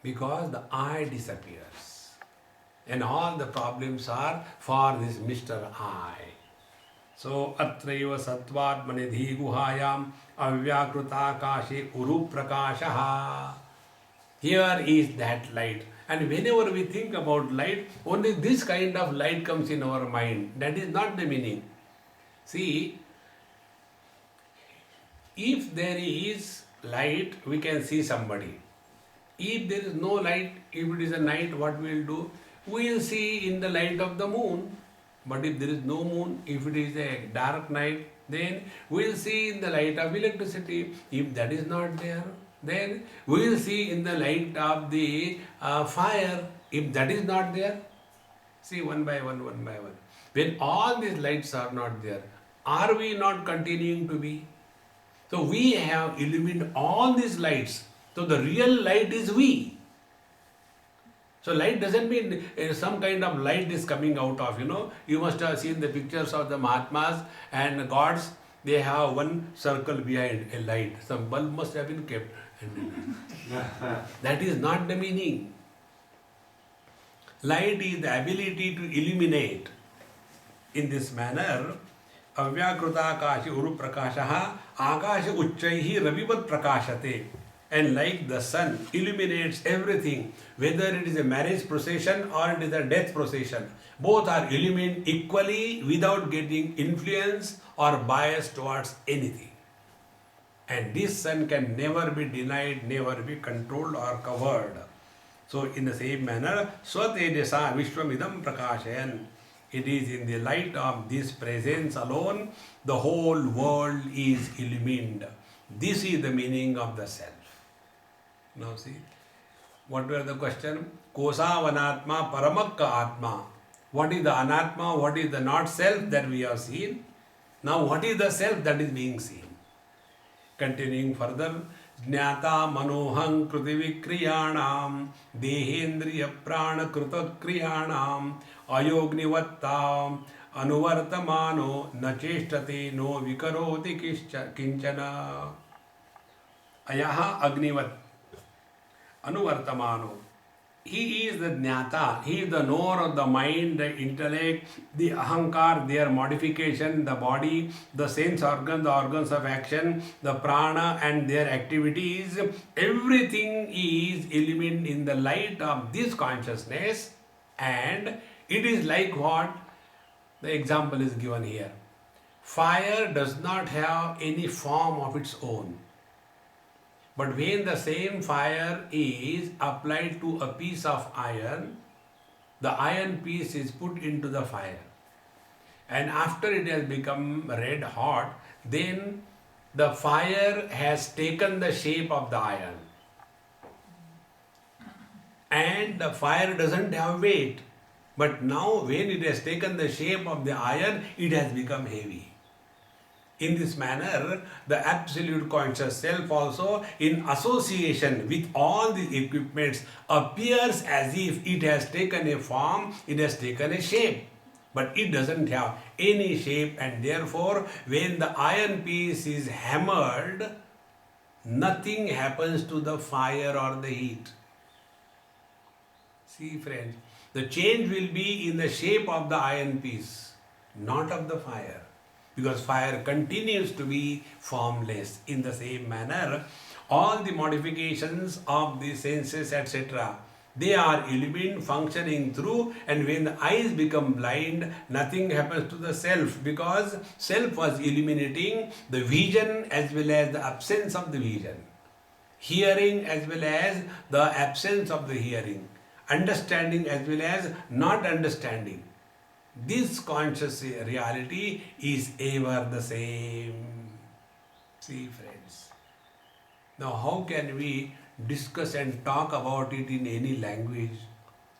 because the I disappears and all the problems are for this Mr. I. So, atraiva sattvatmanidhi guhayam avyakrutakashe uru prakashaha. Here is that light. And whenever we think about light, only this kind of light comes in our mind. That is not the meaning. See, if there is light, we can see somebody. If there is no light, if it is a night, what we will do? We will see in the light of the moon. But if there is no moon, if it is a dark night, then we will see in the light of electricity. If that is not there, then we will see in the light of the fire. If that is not there, see one by one, one by one. When all these lights are not there, are we not continuing to be? So we have illuminated all these lights. So the real light is we. So light doesn't mean some kind of light is coming out of, you must have seen the pictures of the Mahatmas and gods, they have one circle behind a light. Some bulb must have been kept. That is not the meaning. Light is the ability to illuminate. In this manner, avyakrutakasha uru prakashaha akasha uchchaihi ravivat prakashate. And like the sun illuminates everything, whether it is a marriage procession or it is a death procession, both are illumined equally without getting influence or bias towards anything. And this sun can never be denied, never be controlled or covered. So in the same manner, Swatedesa Vishwamidam Prakashayan. It is in the light of this presence alone, the whole world is illumined. This is the meaning of the self. Now see, what were the question? Kosavanatma paramakka atma. What is the anatma? What is the not self that we have seen? Now what is the self that is being seen? Continuing further, Jnata manohang kriti vikriyanam dehendriya prana kruta kriyanam ayognivattam anuvartamano na cheshtate no vikaroti kinchana ayaha agnivat anuvartamano. He is the jnata, he is the knower of the mind, the intellect, the ahankar, their modification, the body, the sense organ, the organs of action, the prana and their activities. Everything is illumined in the light of this consciousness, and it is like what the example is given here. Fire does not have any form of its own. But when the same fire is applied to a piece of iron, the iron piece is put into the fire. And after it has become red hot, then the fire has taken the shape of the iron. And the fire doesn't have weight. But now when it has taken the shape of the iron, it has become heavy. In this manner, the absolute conscious self also, in association with all the equipments, appears as if it has taken a form, it has taken a shape. But it doesn't have any shape, and therefore, when the iron piece is hammered, nothing happens to the fire or the heat. See, friends, the change will be in the shape of the iron piece, not of the fire. Because fire continues to be formless. In the same manner, all the modifications of the senses, etc., they are illumined, functioning through, and when the eyes become blind, nothing happens to the self, because self was illuminating the vision as well as the absence of the vision, hearing as well as the absence of the hearing, understanding as well as not understanding. This conscious reality is ever the same. See, friends. Now, how can we discuss and talk about it in any language?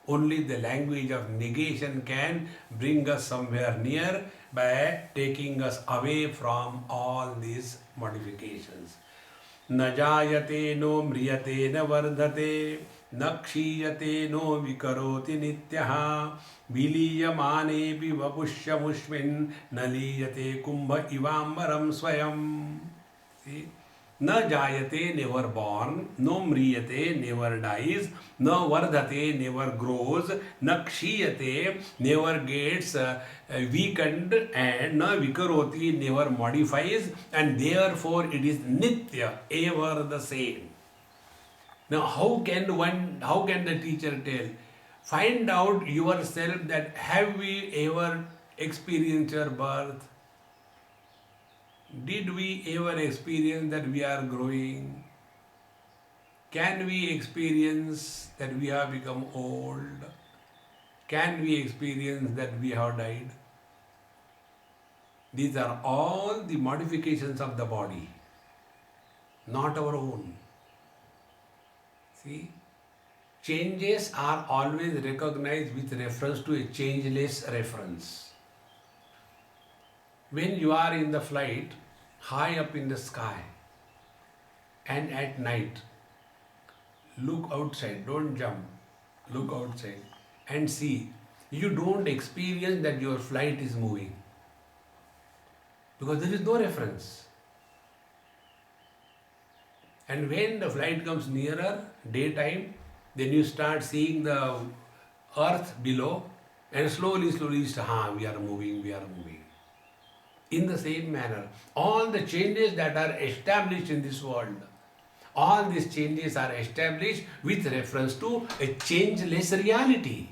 Only the language of negation can bring us somewhere near by taking us away from all these modifications. न जायते no म्रियते न वर्धते न क्षीयते no विकरोति नित्यः विलीयमानेऽपि वपुष्यमुष्मिन् न लीयते कुम्भ इवाम्बरं स्वयं. See? न जायते, never born, no म्रियते, never dies, न वर्धते, never grows, न क्षीयते, never gets weakened, and न विकरोति, never modifies, and therefore it is nitya, ever the same. Now how can the teacher tell? Find out yourself that have we ever experienced your birth? Did we ever experience that we are growing? Can we experience that we have become old? Can we experience that we have died? These are all the modifications of the body, not our own. See, changes are always recognized with reference to a changeless reference. When you are in the flight, high up in the sky, and at night, look outside, don't jump, look outside and see. You don't experience that your flight is moving because there is no reference. And when the flight comes nearer, daytime, then you start seeing the earth below, and slowly you start, we are moving. In the same manner, all the changes that are established in this world, all these changes are established with reference to a changeless reality.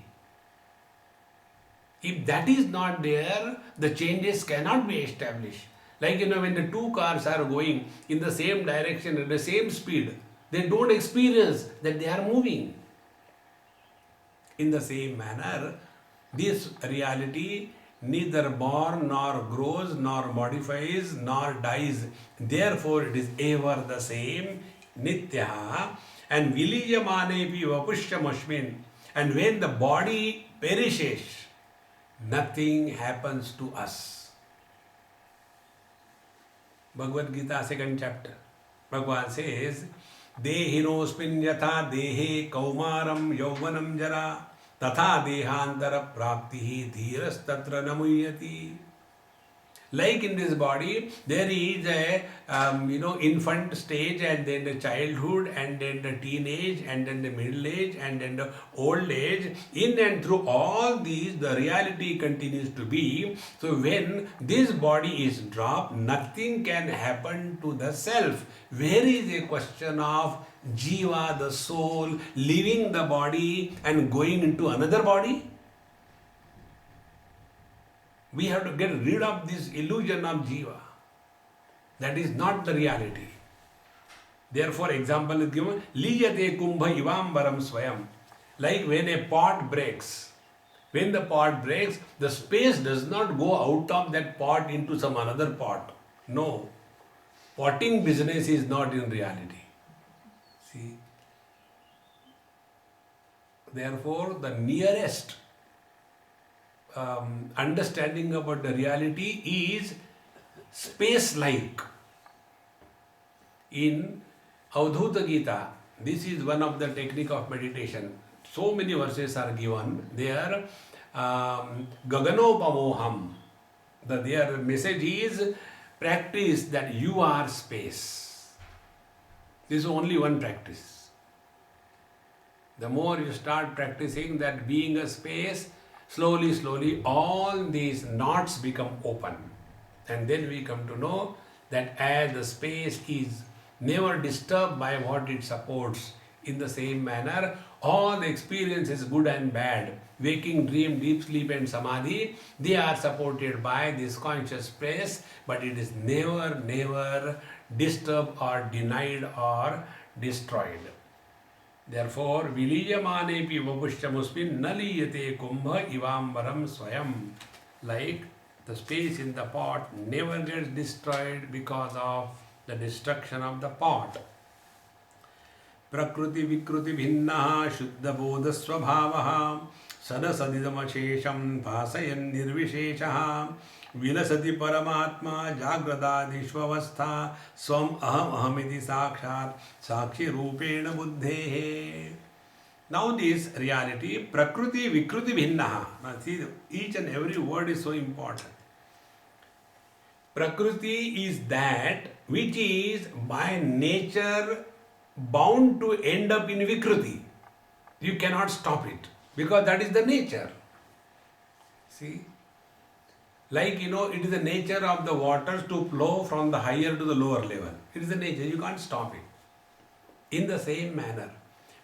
If that is not there, the changes cannot be established. Like, when the two cars are going in the same direction at the same speed, they don't experience that they are moving. In the same manner, this reality neither born nor grows nor modifies nor dies. Therefore, it is ever the same, nitya, and viliyamanepi vapushyamasmin. And when the body perishes, nothing happens to us. Bhagavad Gita, 2nd chapter. Bhagavan says, Dehinosmin yatha dehe kaumaram yauvanam jara tatha dehantara praptihi dhiras tatra namuyati. Like in this body, there is a infant stage, and then the childhood, and then the teenage, and then the middle age, and then the old age. In and through all these, the reality continues to be. So when this body is dropped, nothing can happen to the self. Where is a question of jiva, the soul, leaving the body and going into another body? We have to get rid of this illusion of jiva. That is not the reality. Therefore, example is given, Liyate kumbha ivambaram swayam. Like when a pot breaks. When the pot breaks, the space does not go out of that pot into some another pot. No. Potting business is not in reality. See? Therefore, the nearest understanding about the reality is space-like. In Avadhuta Gita, this is one of the technique of meditation. So many verses are given. There, Gaganopamoham. Their message is practice that you are space. This is only one practice. The more you start practicing that being a space, slowly, slowly, all these knots become open. And then we come to know that as the space is never disturbed by what it supports, in the same manner, all the experiences, good and bad, waking, dream, deep sleep and samadhi, they are supported by this conscious space, but it is never, never disturbed or denied or destroyed. Therefore, viliyamanepi vapushyamusmin naliyate kumbha ivambaram swayam. Like the space in the pot never gets destroyed because of the destruction of the pot. Prakruti vikruti bhinnaha shuddha bodha swabhavaha sadasadidamashesham pasayan nirvisheshaha vilasati paramatma jagradadishvavastha swam aham ahamiti sakshat sakshi rupena buddhehe. Now this reality, Prakriti Vikruti Bhinnaha. Now see, each and every word is so important. Prakriti is that which is by nature bound to end up in Vikruti. You cannot stop it because that is the nature. See? Like, it is the nature of the waters to flow from the higher to the lower level. It is the nature, you can't stop it. In the same manner,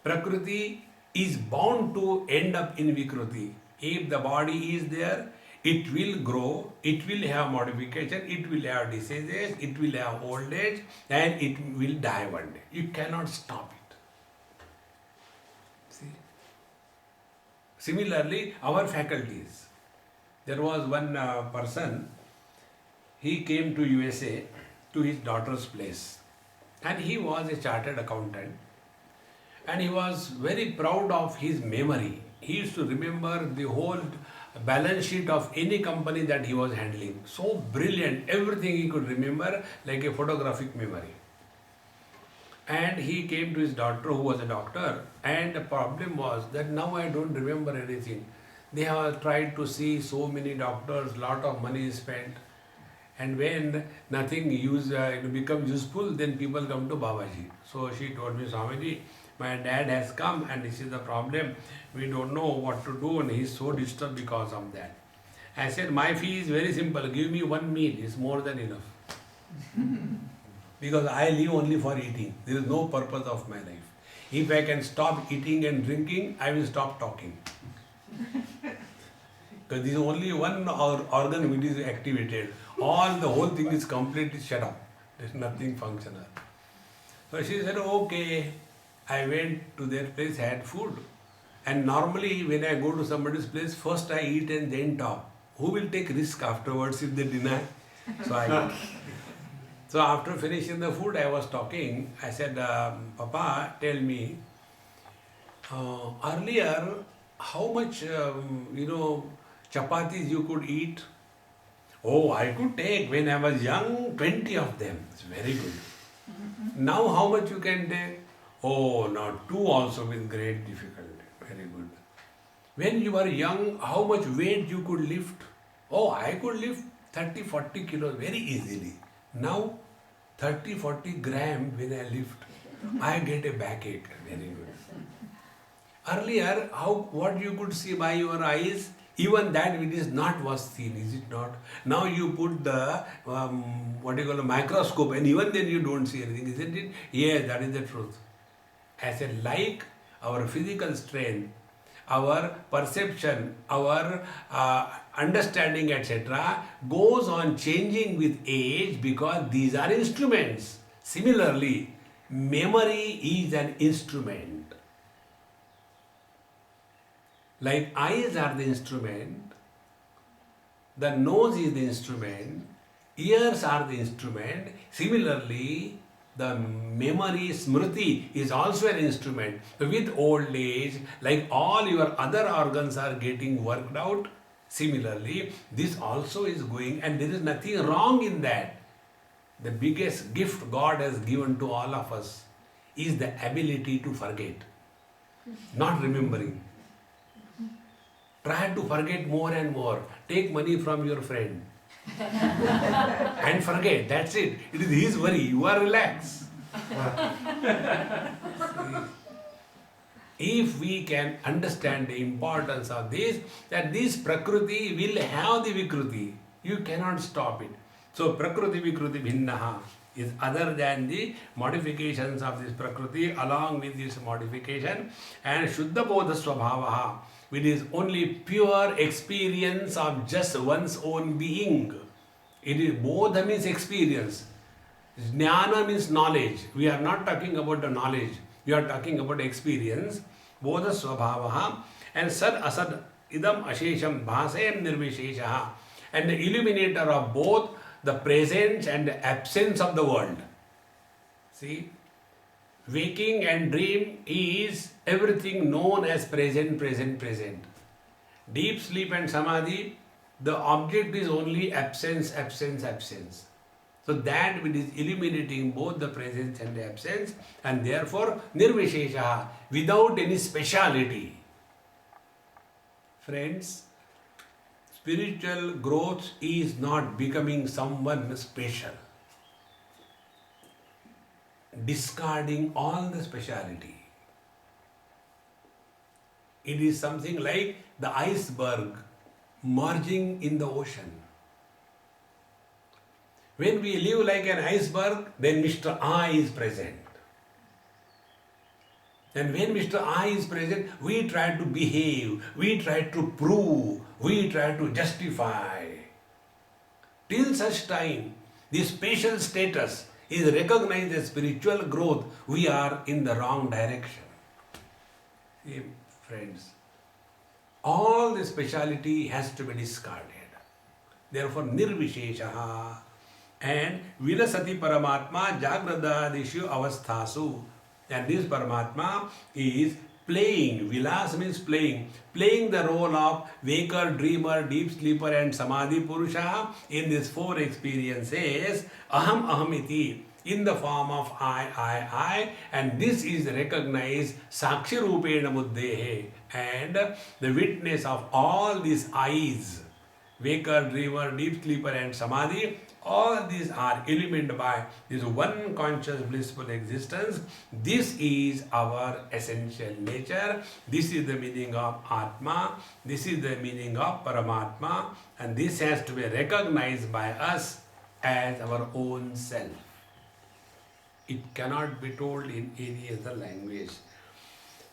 Prakriti is bound to end up in Vikruti. If the body is there, it will grow, it will have modification, it will have diseases, it will have old age, and it will die one day. You cannot stop it. See? Similarly, our faculties. There was one person, he came to USA to his daughter's place, and he was a chartered accountant, and he was very proud of his memory. He used to remember the whole balance sheet of any company that he was handling. So brilliant, everything he could remember like a photographic memory. And he came to his daughter who was a doctor, and the problem was that now I don't remember anything. They have tried to see so many doctors, lot of money is spent, and when nothing becomes useful, then people come to Babaji. So she told me, Swamiji, my dad has come and this is the problem. We don't know what to do and he is so disturbed because of that. I said, my fee is very simple. Give me one meal. It's more than enough. Because I live only for eating. There is no purpose of my life. If I can stop eating and drinking, I will stop talking. Because there is only one organ which is activated. The whole thing is completely shut up. There is nothing functional. So she said, okay. I went to their place, had food. And normally when I go to somebody's place, first I eat and then talk. Who will take risk afterwards if they deny? So after finishing the food, I was talking. I said, Papa, tell me, earlier, how much, chapatis you could eat? Oh, I could take, when I was young, 20 of them. It's very good. Now how much you can take? Oh, now 2 also with great difficulty. Very good. When you were young, how much weight you could lift? Oh, I could lift 30-40 kilos very easily. Now 30-40 grams when I lift, I get a backache. Very good. Earlier, what you could see by your eyes, even that which is not was seen, is it not? Now you put the a microscope, and even then you don't see anything, isn't it? Yes, that is the truth. I said, like our physical strength, our perception, our understanding, etc., goes on changing with age because these are instruments. Similarly, memory is an instrument. Like eyes are the instrument, the nose is the instrument, ears are the instrument. Similarly, the memory, smriti, is also an instrument. So with old age, like all your other organs are getting worked out, similarly, this also is going, and there is nothing wrong in that. The biggest gift God has given to all of us is the ability to forget, not remembering. Try to forget more and more. Take money from your friend and forget. That's it. It is his worry. You are relaxed. If we can understand the importance of this, that this Prakriti will have the Vikruti. You cannot stop it. So Prakriti Vikruti Bhinnaha is other than the modifications of this Prakriti, along with this modification, and Shuddha Bodha Swabhavaha, which is only pure experience of just one's own being. It is Bodha means experience. Jnana means knowledge. We are not talking about the knowledge. We are talking about experience. Bodha Swabhavaha and Sad Asad Idam Ashesham Bhasayam Nirvisheshaha, and the illuminator of both the presence and the absence of the world. See, waking and dream is everything known as present, present, present. Deep sleep and samadhi, the object is only absence, absence, absence. So that which is illuminating both the presence and the absence, and therefore nirvishesha, without any speciality. Friends, spiritual growth is not becoming someone special, discarding all the speciality. It is something like the iceberg merging in the ocean. When we live like an iceberg, then Mr. I is present. And when Mr. I is present, we try to behave, we try to prove, we try to justify. Till such time, this spatial status is recognized as spiritual growth, we are in the wrong direction. See, friends, all the speciality has to be discarded. Therefore, nirvisheshaha and vilasati paramatma jagradadishu avasthasu. And this Paramatma is playing, vilas means playing the role of waker, dreamer, deep sleeper and samadhi purusha in these four experiences, aham aham iti, in the form of I, and this is recognized sakshi rupena buddhehe, and the witness of all these eyes, waker, dreamer, deep sleeper and samadhi, all these are illumined by this one conscious blissful existence. This is our essential nature. This is the meaning of Atma. This is the meaning of Paramatma. And this has to be recognized by us as our own self. It cannot be told in any other language.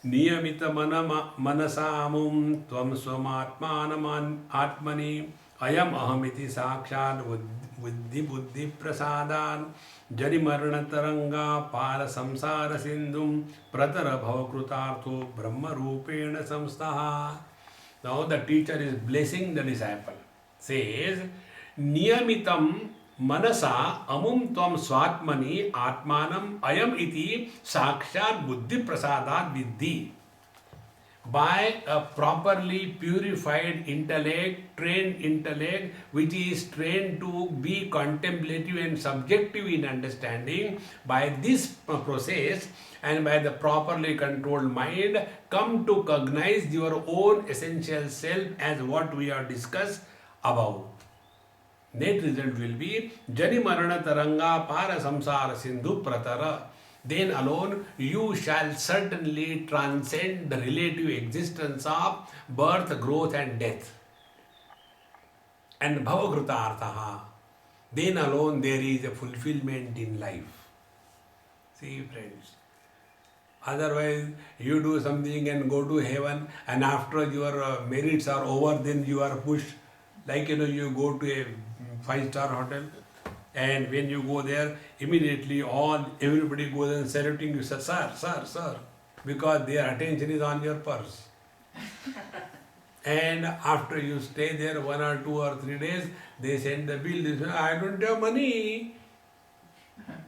Niyamita manasamum tvam swamatmanam atmani ayam ahamiti sakshat buddhi prasadan jari marana taranga para samsara sindhum pratara bhavakrutartho brahma rupena samstaha. Now the teacher is blessing the disciple. Says, niyamitam manasa amum tvam swatmani atmanam ayam iti sakshat buddhi prasadat vidhi. By a properly purified intellect, trained intellect, which is trained to be contemplative and subjective in understanding, by this process and by the properly controlled mind, come to cognize your own essential self as what we have discussed above. net result will be Jani Marana Taranga Para Samsara Sindhu Pratara. Then alone you shall certainly transcend the relative existence of birth, growth and death. And Bhavakruta Arthaha. Then alone there is a fulfillment in life. See friends. Otherwise, you do something and go to heaven, and after your merits are over, then you are pushed. Like you go to a 5-star hotel, and when you go there, immediately everybody goes and saluting you, sir, because their attention is on your purse. And after you stay there 1 or 2 or 3 days, they send the bill. They say, I don't have money.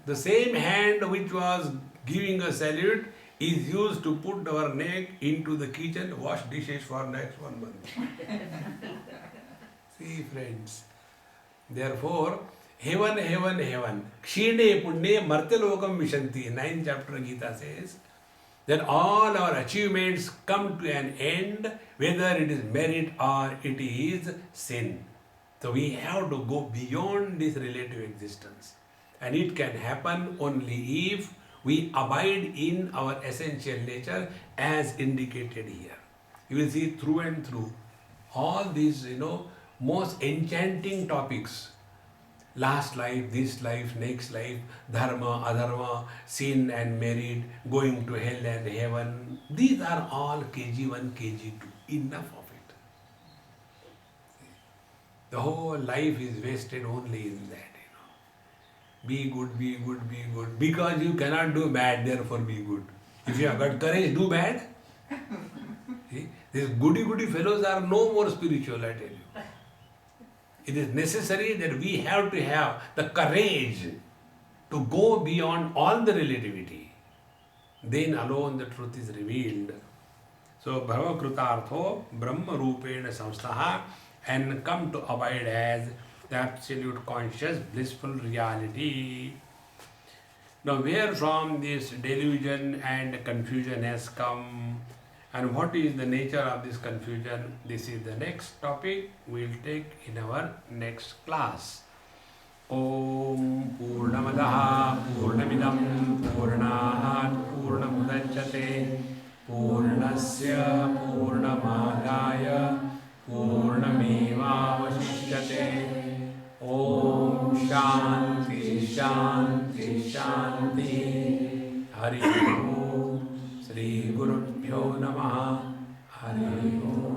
The same hand which was giving a salute is used to put our neck into the kitchen, wash dishes for next 1 month. See friends, therefore, heaven, Kshine Punne Martalokam Vishanti, 9th chapter Gita says, that all our achievements come to an end, whether it is merit or it is sin. So we have to go beyond this relative existence. And it can happen only if we abide in our essential nature as indicated here. You will see through and through all these, most enchanting topics. Last life, this life, next life, dharma, adharma, sin and merit, going to hell and heaven. These are all KG1, KG2. Enough of it. The whole life is wasted only in that. Be good, be good, be good. Because you cannot do bad, therefore be good. If you have got courage, do bad. See? These goody fellows are no more spiritual, I tell you. It is necessary that we have to have the courage to go beyond all the relativity. Then alone the truth is revealed. So, Bhavakrutartho Brahma Rupena Samstaha, and come to abide as the absolute conscious blissful reality. Now where from this delusion and confusion has come, and what is the nature of this confusion? This is the next topic we will take in our next class. Om Purnamadaha Purnamidam Purnat Purnamudachyate Purnasya Purnamadaya Purnamevavashishyate. Om Shanti Shanti Shanti. Hari Om. Shri Gurubhyo Namaha. Hari Om.